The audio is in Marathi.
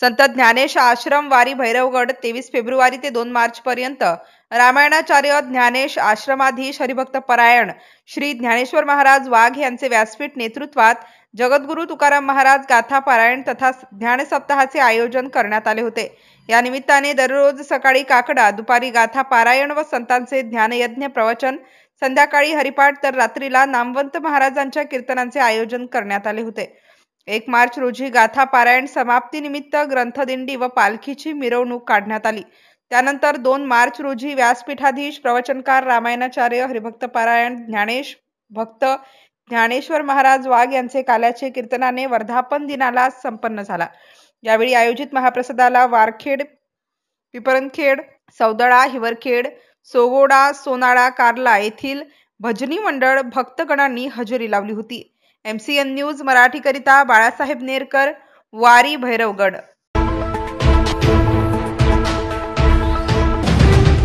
संत ज्ञानेश आश्रम वारी भैरवगड 23 फेब्रुवारी ते 2 मार्च पर्यंत रामायणाचार्य ज्ञानेश आश्रमाधीश हरिभक्त परायण श्री ज्ञानेश्वर महाराज वाघ यांचे व्यासपीठ नेतृत्वात जगद्गुरु तुकाराम महाराज गाथा पारायण तथा ज्ञान सप्ताहाचे आयोजन करण्यात आले होते। या निमित्ताने दररोज सकाळी काकडा, दुपारी गाथा पारायण व संतांचे ज्ञानयज्ञ प्रवचन, संध्याकाळी हरिपाठ तर रात्रीला नामवंत महाराजांच्या कीर्तनांचे आयोजन करण्यात आले होते। 1 मार्च रोजी गाथा पारायण समाप्ती निमित्त ग्रंथदिंडी व पालखीची मिरवणूक काढण्यात आली। त्यानंतर 2 मार्च रोजी व्यासपीठाधीश प्रवचनकार रामायणाचार्य हरिभक्त पारायण ज्ञानेश भक्त ज्ञानेश्वर महाराज वाघ यांचे काल्याचे कीर्तनाने वर्धापन दिनाला संपन्न झाला। यावेळी आयोजित महाप्रसादाला वारखेड, पिपरंखेड, सौदळा, हिवरखेड, सोगोडा, सोनाळा, कार्ला येथील भजनी मंडळ भक्तगणांनी हजेरी लावली होती। MCN न्यूज मराठी करिता बाळासाहेब नेरकर, वारी भैरवगड।